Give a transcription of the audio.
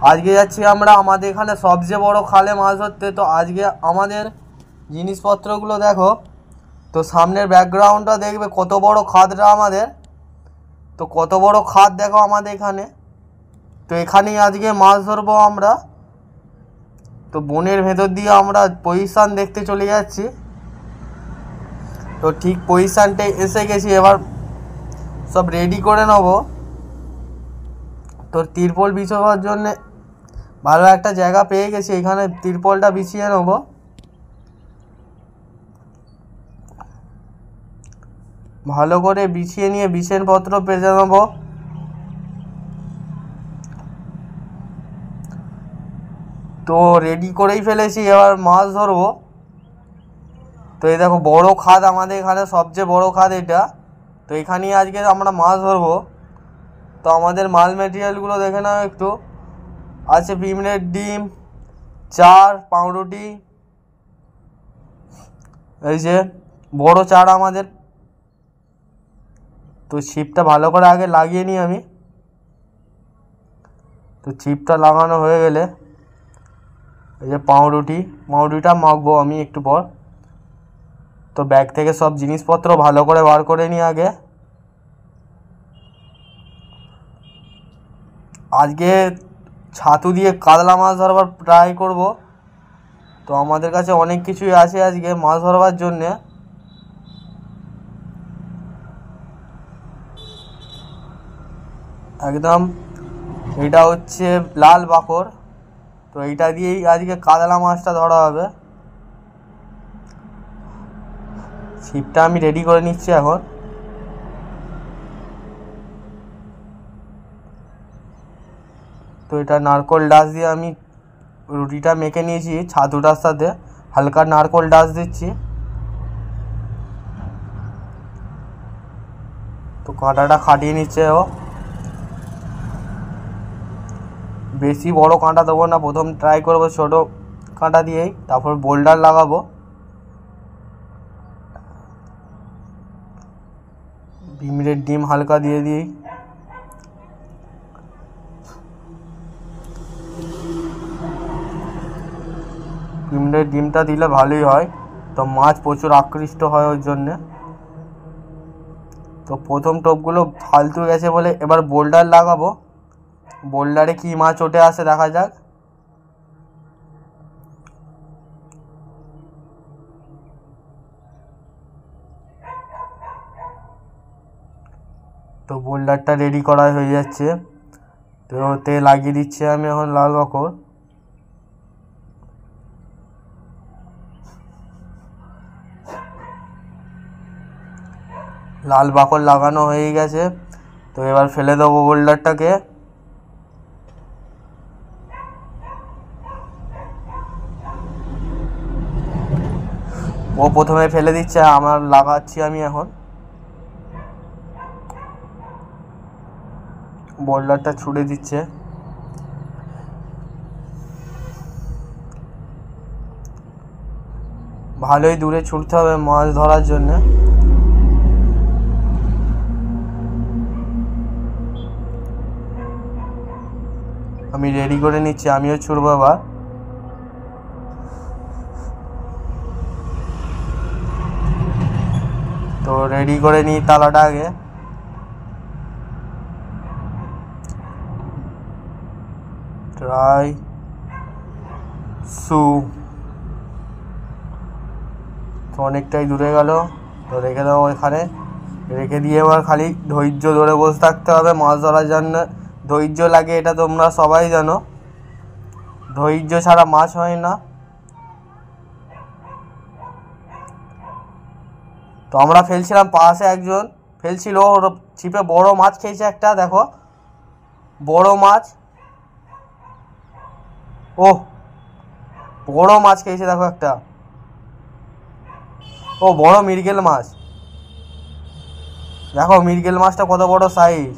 আজকে যাচ্ছি আমরা আমাদের এখানে সবচেয়ে বড় খালে মাছ ধরতে। তো আজকে আমাদের জিনিসপত্রগুলো দেখো, তো সামনের ব্যাকগ্রাউন্ডটা দেখবে কত বড় খাদটা আমাদের। তো কত বড় খাদ দেখো আমাদের এখানে। তো এখানেই আজকে মাছ ধরবো আমরা। তো বনের ভেতর দিয়ে আমরা পজিশান দেখতে চলে যাচ্ছি। তো ঠিক পজিশানটা এসে গেছি, এবার সব রেডি করে নেব। তো তিরপল বিছাবার জন্যে ভালো একটা জায়গা পেয়ে গেছি, এখানে তিরপলটা বিছিয়ে নেব। ভালো করে বিছিয়ে নিয়ে বিছানাপত্র পেঁচে নেব। তো রেডি করেই ফেলেছি, এবার মাছ ধরবো। তো এই দেখো বড় খাদ আমাদের এখানে, সবচেয়ে বড় খাদ এটা। তো এখানেই আজকে আমরা মাছ ধরবো। তো আমাদের মাল ম্যাটেরিয়ালগুলো দেখে নাও একটু। আছে পিমড়ের ডিম, চার, পাউরুটি, এই যে বড় চার আমাদের। তো ছিপটা ভালো করে আগে লাগিয়ে নিই আমি। তো ছিপটা লাগানো হয়ে গেলে এই যে পাউরুটিটা মাখবো আমি একটু পর। তো ব্যাগ থেকে সব জিনিসপত্র ভালো করে বার করে নিই আগে। আজকে ছাতু দিয়ে কাতলা মাছ ধরবার ট্রাই করব। তো আমাদের কাছে অনেক কিছুই আছে আজকে মাছ ধরবার জন্যে। একদম এটা হচ্ছে লাল বাকর। তো এইটা দিয়েই আজকে কাতলা মাছটা ধরা হবে। ছিপটা আমি রেডি করে নিচ্ছি এখন। তো এটা নারকোল ডাস দিয়ে আমি রুটিটা মেখে নিয়েছি, ছাতুটার সাথে হালকা নারকোল ডাস দিচ্ছি। তো কাঁটাটা খাটিয়ে নিচ্ছে ও। বেশি বড় কাঁটা দেবো না, প্রথম ট্রাই করবো ছোট কাঁটা দিয়েই, তারপর বোল্ডার লাগাবো। ভিমরের ডিম হালকা দিয়ে দিই। ভিমরের ডিমটা দিলে ভালোই হয়, তো মাছ প্রচুর আকৃষ্ট হয় ওর জন্যে। তো প্রথম টোপগুলো ফালতু গেছে বলে এবার বোল্ডার লাগাবো। বোল্ডারে কি মাছ ওঠে আসে দেখা যাক। তো বোল্ডারটা রেডি করা হয়ে যাচ্ছে। তো ওতে লাগিয়ে দিচ্ছি আমি এখন লাল বাকর। লাল বাকর লাগানো হয়ে গেছে। তো এবার ফেলে দেবো বোল্ডারটাকে। ও প্রথমে ফেলে দিচ্ছে, আমার লাগাচ্ছি আমি এখন। বোল্ডারটা ছুড়ে দিচ্ছে। ভালোই দূরে ছুটতে হবে মাছ ধরার জন্য। আমি রেডি করে নিচ্ছি, আমিও ছুড়বো এবার। তো রেডি করে নিই তালাটা আগে। ট্রাই সু। তো অনেকটাই দূরে গেল। তো রেখে দেবো এখানে। রেখে দিয়ে এবার খালি ধৈর্য ধরে বসে থাকতে হবে মাছ ধরার জন্য। ধৈর্য লাগে, এটা তোমরা সবাই জানো। ধৈর্য ছাড়া মাছ হয় না। তো আমরা ফেলছিলাম, পাশে একজন ফেলছিল, ওর ছিপে বড় মাছ খেয়েছে একটা, দেখো বড় মাছ। ও বড় মাছ খেয়েছে দেখো একটা। ও বড় মৃগেল মাছ, দেখো মৃগেল মাছটা কত বড় সাইজ।